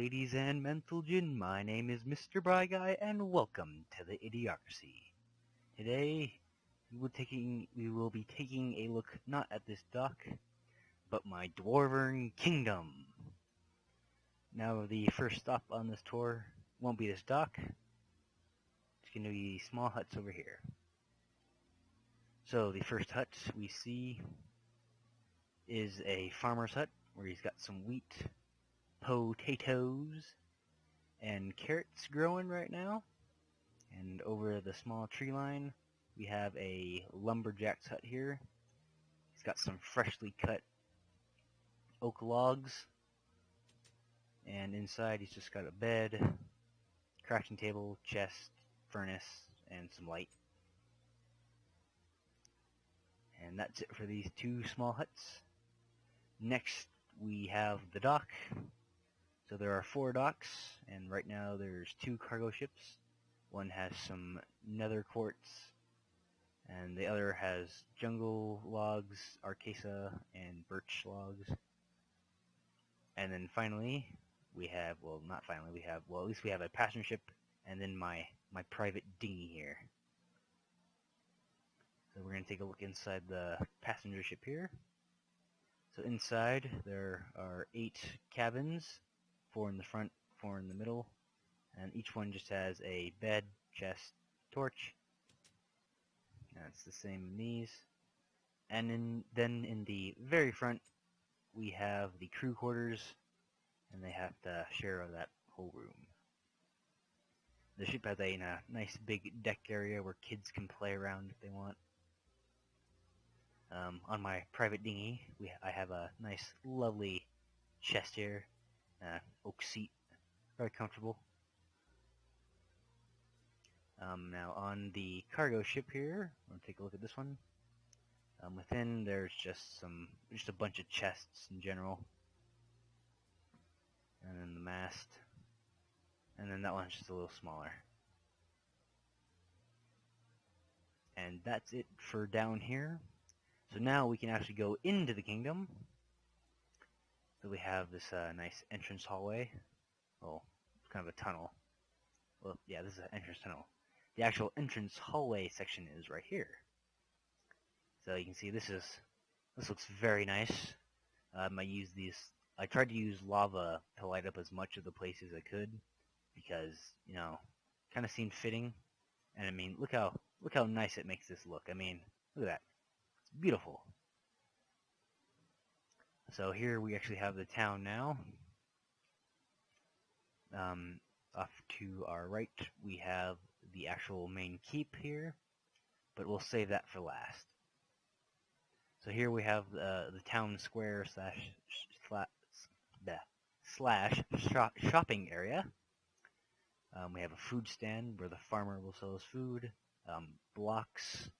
ladies and gentlemen, my name is Mr. Bry Guy, and welcome to the Idiocracy. Today, we will be taking a look not at this dock, but my Dwarvern Kingdome. Now, the first stop on this tour won't be this dock. It's going to be small huts over here. So, the first hut we see is a farmer's hut, where he's got some wheat, potatoes, and carrots growing right now. And over the small tree line, we have a lumberjack's hut here. He's got some freshly cut oak logs. And inside he's just got a bed, crafting table, chest, furnace, and some light. And that's it for these two small huts. Next, we have the dock. So there are 4 docks, and right now there's 2 cargo ships. One has some nether quartz, and the other has jungle logs, acacia, and birch logs. And then finally, we have, well, not finally, we have, well, at least we have a passenger ship, and then my private dinghy here. So we're going to take a look inside the passenger ship here. So inside, there are 8 cabins. 4 in the front, 4 in the middle, and each one just has a bed, chest, torch. That's the same in these. And then in the very front, we have the crew quarters, and they have to share that whole room. The ship has a nice big deck area where kids can play around if they want. On my private dinghy, I have a nice, lovely chest here. Oak seat, very comfortable. Now on the cargo ship here, we'll take a look at this one. Within there's just a bunch of chests in general, and then the mast, and then that one's just a little smaller. And that's it for down here. So now we can actually go into the kingdom. So we have this nice entrance hallway. Well, it's kind of a tunnel. Well, yeah, this is an entrance tunnel. The actual entrance hallway section is right here. So you can see this looks very nice. I tried to use lava to light up as much of the place as I could because, kind of seemed fitting. And I mean, look how nice it makes this look. I mean, look at that. It's beautiful. So here we actually have the town now. Off to our right we have the actual main keep here, but we'll save that for last. So here we have the town square slash shopping area. We have a food stand where the farmer will sell his food, blocks,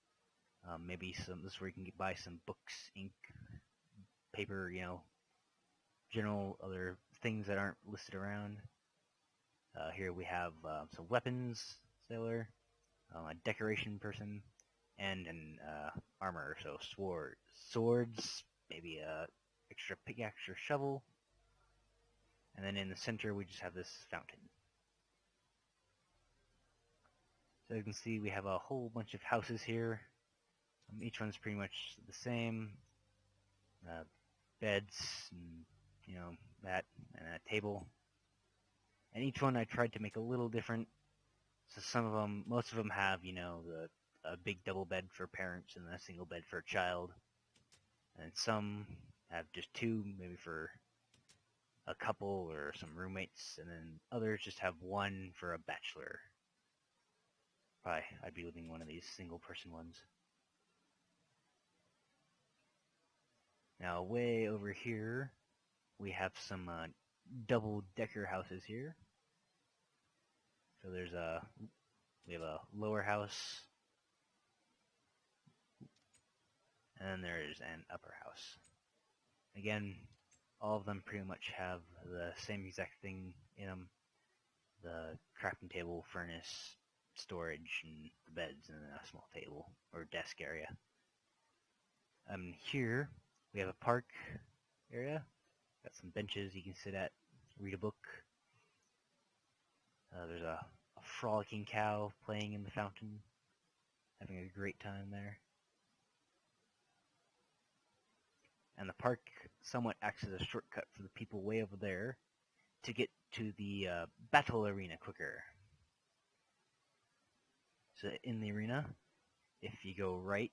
maybe this is where you can buy some books, ink, paper, general other things that aren't listed around. Here we have some weapons seller, a decoration person, and an armor, so swords, maybe a extra pickaxe or shovel. And then in the center we just have this fountain. So you can see we have a whole bunch of houses here. Each one's pretty much the same. Beds, and, that, and a table. And each one I tried to make a little different. So most of them have, a big double bed for parents and a single bed for a child. And some have just 2, maybe for a couple or some roommates. And then others just have 1 for a bachelor. Probably I'd be living in one of these single person ones. Now, way over here, we have some double-decker houses here. So we have a lower house, and then there's an upper house. Again, all of them pretty much have the same exact thing in them. The crafting table, furnace, storage, and the beds, and a small table, or desk area. Here, we have a park area. Got some benches you can sit at, read a book. There's a frolicking cow playing in the fountain, having a great time there. And the park somewhat acts as a shortcut for the people way over there to get to the battle arena quicker. So in the arena, if you go right,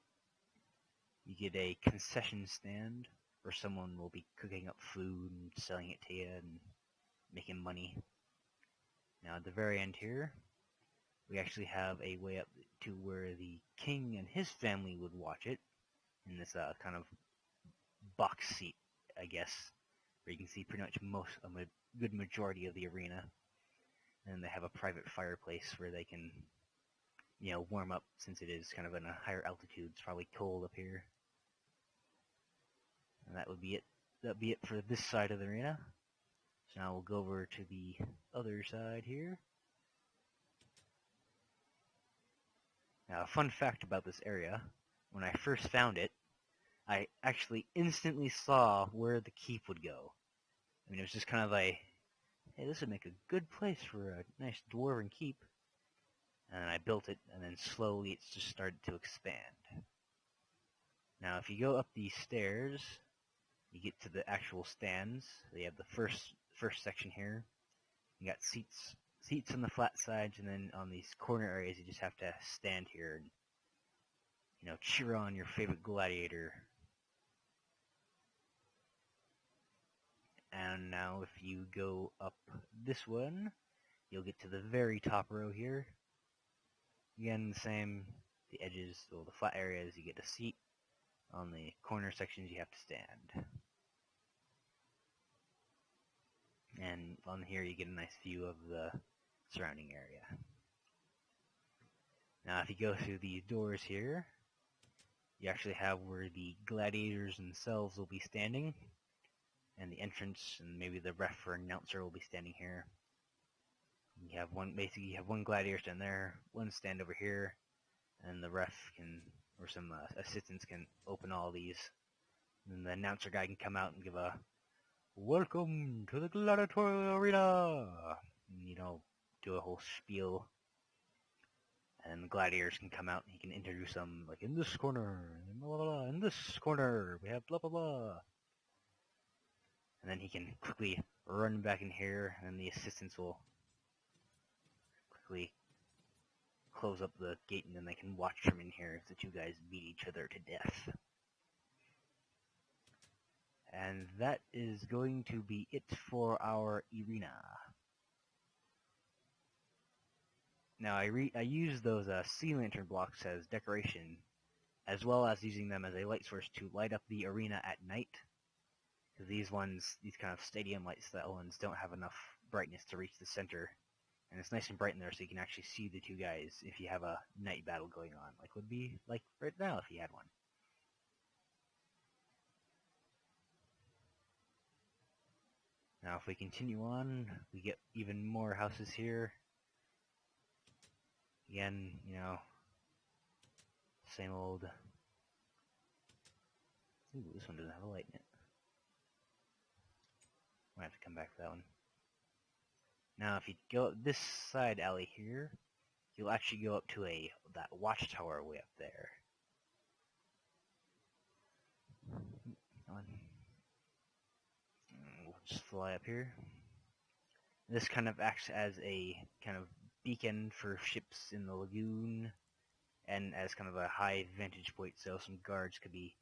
you get a concession stand where someone will be cooking up food and selling it to you and making money. Now at the very end here, we actually have a way up to where the king and his family would watch it in this kind of box seat, I guess, where you can see pretty much a good majority of the arena. And they have a private fireplace where they can, warm up since it is kind of in a higher altitude. It's probably cold up here. And that would be it. That'd be it for this side of the arena. So now we'll go over to the other side here. Now, a fun fact about this area, when I first found it, I actually instantly saw where the keep would go. I mean, it was just kind of like, hey, this would make a good place for a nice dwarven keep. And I built it, and then slowly it's just started to expand. Now, if you go up these stairs, you get to the actual stands. You have the first section here. You got seats on the flat sides, and then on these corner areas, you just have to stand here and, cheer on your favorite gladiator. And now if you go up this one, you'll get to the very top row here. Again, the same, the edges, the flat areas, you get a seat. On the corner sections, you have to stand. And on here, you get a nice view of the surrounding area. Now, if you go through these doors here, you actually have where the gladiators themselves will be standing. And the entrance and maybe the ref or announcer will be standing here. You have one gladiator stand there, one stand over here, and the ref or some assistants can open all these. And the announcer guy can come out and give a "Welcome to the gladiatorial arena," and, do a whole spiel. And the gladiators can come out and he can introduce them, like, in this corner, and blah, blah, blah, in this corner, we have blah, blah, blah. And then he can quickly run back in here, and the assistants will quickly close up the gate, and then they can watch from in here as the two guys beat each other to death. And that is going to be it for our arena. Now, I use those sea lantern blocks as decoration, as well as using them as a light source to light up the arena at night. Because these kind of stadium light style ones, don't have enough brightness to reach the center. And it's nice and bright in there so you can actually see the two guys if you have a night battle going on, like would be like right now if you had one. Now if we continue on, we get even more houses here. Again, same old. Ooh, this one doesn't have a light in it. Might have to come back for that one. Now, if you go up this side alley here, you'll actually go up to that watchtower way up there. Come on. We'll just fly up here. This kind of acts as a kind of beacon for ships in the lagoon, and as kind of a high vantage point, so some guards could be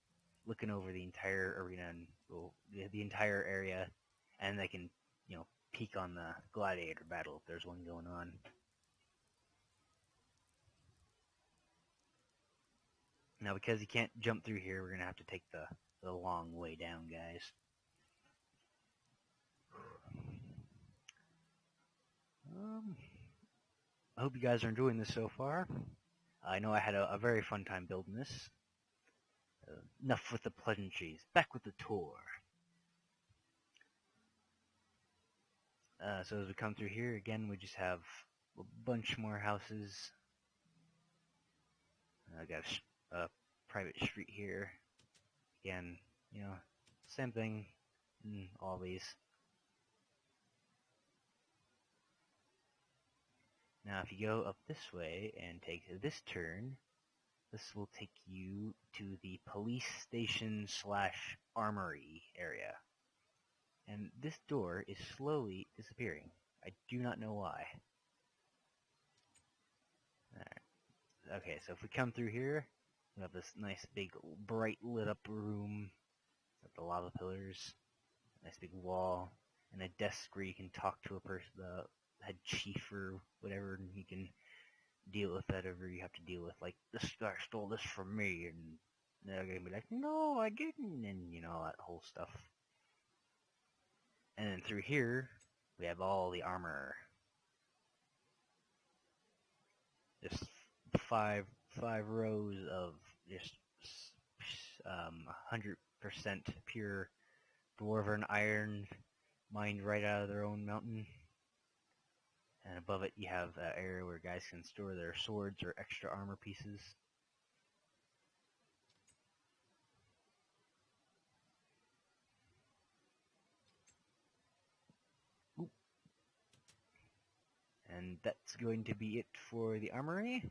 looking over the entire arena and the entire area, and they can, peek on the gladiator battle if there's one going on. Now, because you can't jump through here, we're going to have to take the long way down, guys. I hope you guys are enjoying this so far. I know I had a very fun time building this. Enough with the pleasantries. Back with the tour. So as we come through here, again, we just have a bunch more houses. I got a private street here. Again, same thing in all these. Now if you go up this way and take this turn, this will take you to the police station / armory area. And this door is slowly disappearing. I do not know why. Alright. Okay, so if we come through here, we have this nice big bright lit up room with the lava pillars, a nice big wall, and a desk where you can talk to a person, the head chief or whatever, and you can deal with whatever you have to deal with. Like, this guy stole this from me, and they're gonna be like, no, I didn't, and you know, that whole stuff. And then through here, we have all the armor. Just five rows of just 100% pure Dwarvern iron mined right out of their own mountain. And above it you have an area where guys can store their swords or extra armor pieces. Oop. And that's going to be it for the armory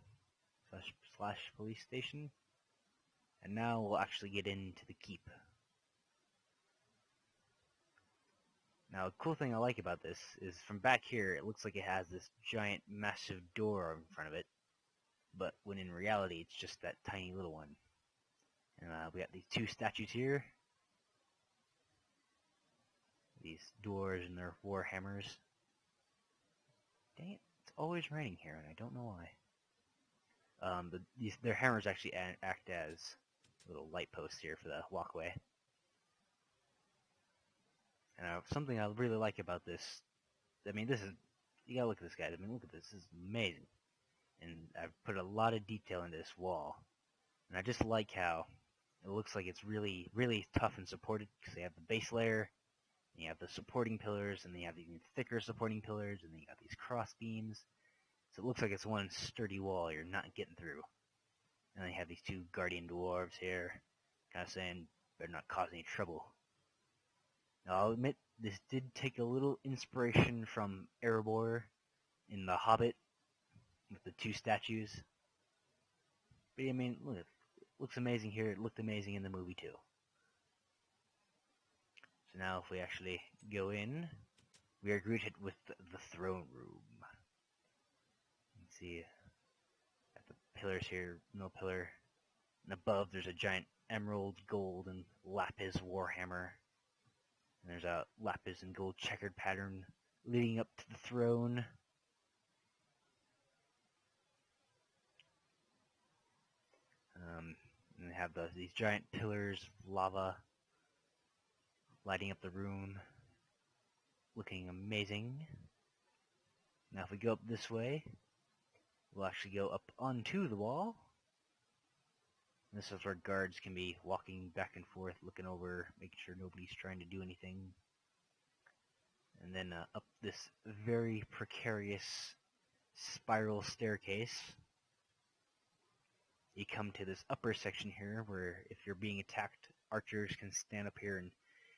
/ police station. And now we'll actually get into the keep. Now, the cool thing I like about this is from back here, it looks like it has this giant, massive door in front of it, but when in reality, it's just that tiny little one. And we got these two statues here, these dwarves and their war hammers. Dang it, it's always raining here, and I don't know why. Their hammers actually act as little light posts here for the walkway. And something I really like about this, I mean, this is, you gotta look at this, guys. I mean, look at this. This is amazing. And I've put a lot of detail into this wall. And I just like how it looks like it's really, really tough and supported, because they have the base layer, and you have the supporting pillars, and then you have these thicker supporting pillars, and then you got these cross beams. So it looks like it's one sturdy wall you're not getting through. And then you have these two guardian dwarves here, kind of saying, better not cause any trouble. Now, I'll admit, this did take a little inspiration from Erebor in The Hobbit, with the two statues. But I mean, look, it looks amazing here. It looked amazing in the movie too. So now if we actually go in, we are greeted with the throne room. You can see at the pillars here, no pillar. And above there's a giant emerald, gold, and lapis warhammer. And there's a lapis and gold checkered pattern leading up to the throne. And they have these giant pillars of lava lighting up the room, looking amazing. Now if we go up this way, we'll actually go up onto the wall. And this is where guards can be walking back and forth, looking over, making sure nobody's trying to do anything. And then up this very precarious spiral staircase, you come to this upper section here where if you're being attacked, archers can stand up here and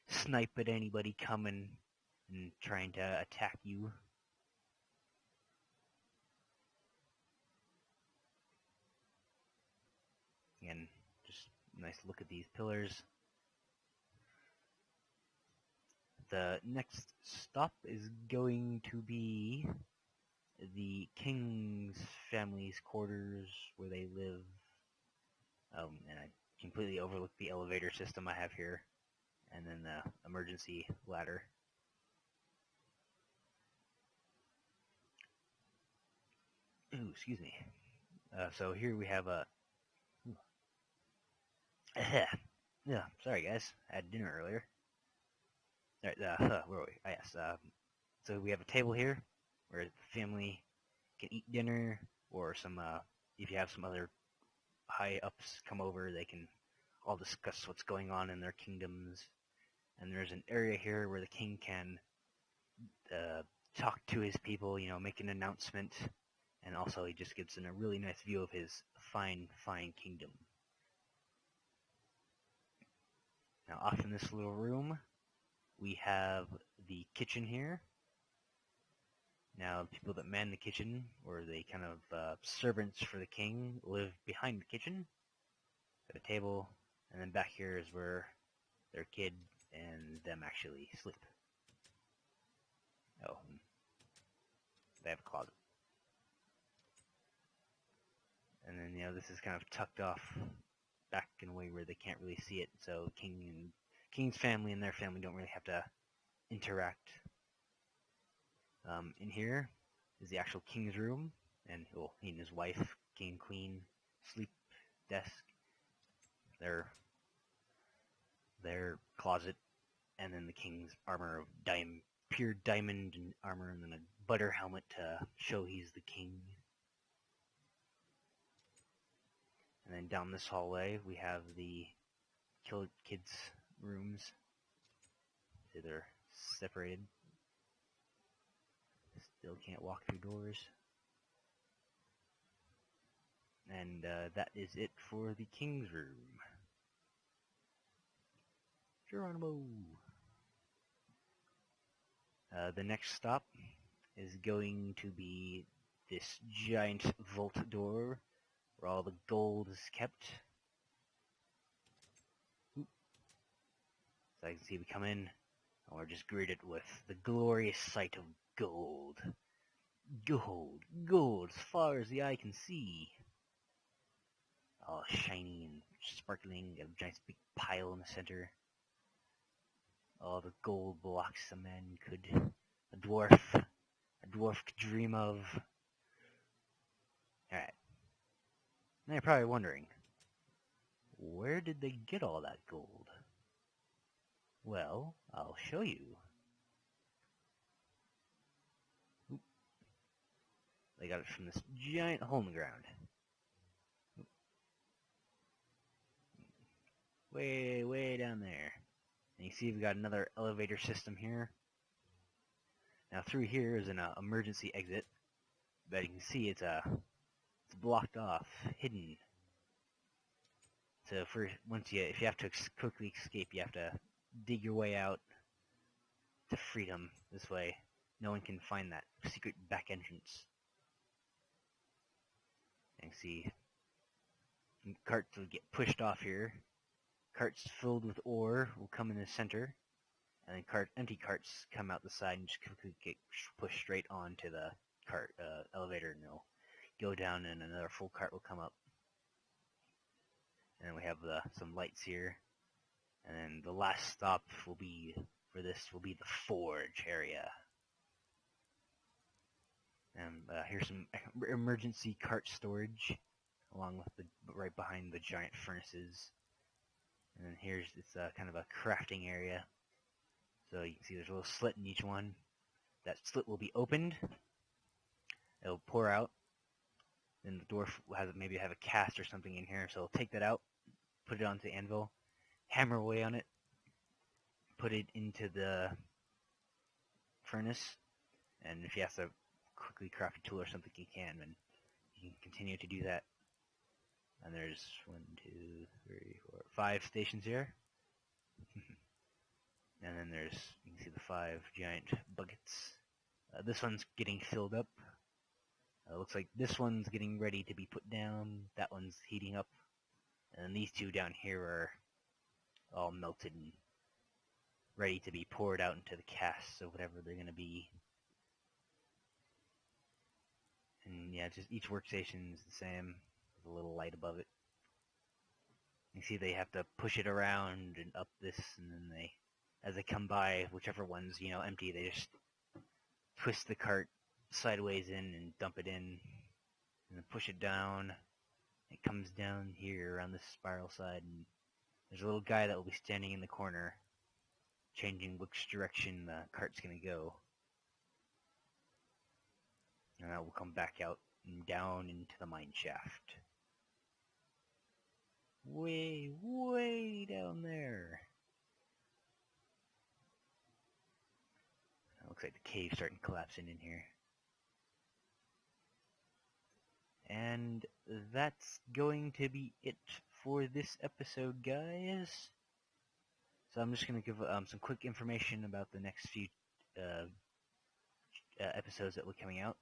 snipe at anybody coming and trying to attack you. Again, just a nice look at these pillars. The next stop is going to be the king's family's quarters where they live. And I completely overlooked the elevator system I have here, and then the emergency ladder. Ooh, excuse me. So here we have a... yeah, sorry guys, I had dinner earlier. Alright, where are we? Yes, so we have a table here where the family can eat dinner, or some, if you have some other high-ups come over, they can all discuss what's going on in their kingdoms. And there's an area here where the king can talk to his people, you know, make an announcement, and also he just gives them a really nice view of his fine, fine kingdom. Now, off in this little room, we have the kitchen here. Now, people that man the kitchen, or the kind of servants for the king, live behind the kitchen at a table, and then back here is where their kid and them actually sleep. Oh, they have a closet. And then, this is kind of tucked off back in a way where they can't really see it, so King's family and their family don't really have to interact. In here is the actual king's room, and he and his wife, king and queen, sleep desk, their closet, and then the king's armor of pure diamond and armor, and then a butter helmet to show he's the king. And then down this hallway we have the kids' rooms. So they're separated. Still can't walk through doors. And that is it for the king's room. Geronimo! The next stop is going to be this giant vault door where all the gold is kept. Oop. So I can see we come in and we're just greeted with the glorious sight of gold. Gold as far as the eye can see. All shiny and sparkling, a giant big pile in the center. All the gold blocks a dwarf could dream of. Alright. Now you're probably wondering, where did they get all that gold? Well, I'll show you. Oop. They got it from this giant hole in the ground. Oop. Way down there. And you see we've got another elevator system here. Now through here is an emergency exit, but you can see it's blocked off, hidden. So if you have to quickly escape, you have to dig your way out to freedom. This way, no one can find that secret back entrance. And see, carts will get pushed off here. Carts filled with ore will come in the center, and then empty carts come out the side and just quickly get pushed straight onto the elevator, and they'll go down, and another full cart will come up. And then we have some lights here, and then the last stop will be the forge area. And here's some emergency cart storage, along with right behind the giant furnaces. And then here's this kind of a crafting area. So you can see there's a little slit in each one. That slit will be opened. It'll pour out. Then the dwarf will maybe have a cast or something in here, so he'll take that out, put it onto the anvil, hammer away on it, put it into the furnace, and if he has to quickly craft a tool or something, he can, and he can continue to do that. And there's 1, 2, 3, 4, 5 stations here. And then you can see the 5 giant buckets. This one's getting filled up. Looks like this one's getting ready to be put down. That one's heating up. And then these two down here are all melted and ready to be poured out into the casts of whatever they're going to be. And yeah, just each workstation is the same. There's a little light above it. You see they have to push it around and up this, and then as they come by, whichever one's, empty, they just twist the cart sideways in and dump it in, and then push it down. It comes down here around this spiral side, and there's a little guy that will be standing in the corner, changing which direction the cart's going to go. And that will come back out and down into the mine shaft. Way down there. It looks like the cave's starting to collapse in here. And that's going to be it for this episode, guys. So I'm just going to give some quick information about the next few episodes that will be coming out.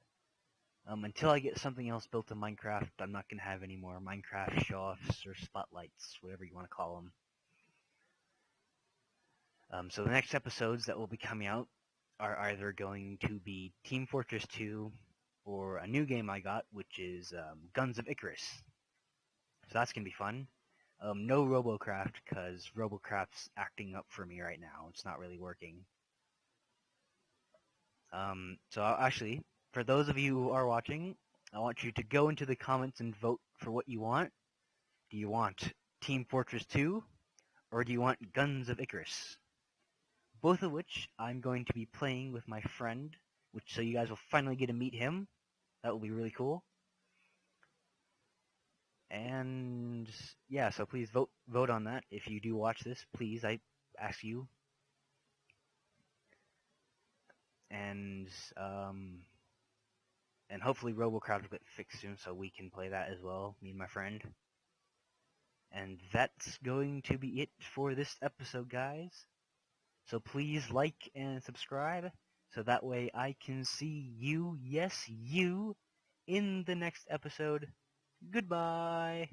Until I get something else built in Minecraft, I'm not going to have any more Minecraft show-offs or spotlights, whatever you want to call them. So the next episodes that will be coming out are either going to be Team Fortress 2 or a new game I got, which is Guns of Icarus. So that's going to be fun. No Robocraft, because Robocraft's acting up for me right now. It's not really working. So actually, for those of you who are watching, I want you to go into the comments and vote for what you want. Do you want Team Fortress 2, or do you want Guns of Icarus? Both of which I'm going to be playing with my friend, so you guys will finally get to meet him. That will be really cool. And yeah, so please vote on that. If you do watch this, please, I ask you. And hopefully Robocraft will get fixed soon so we can play that as well, me and my friend. And that's going to be it for this episode, guys. So please like and subscribe, so that way I can see you, yes, you, in the next episode. Goodbye!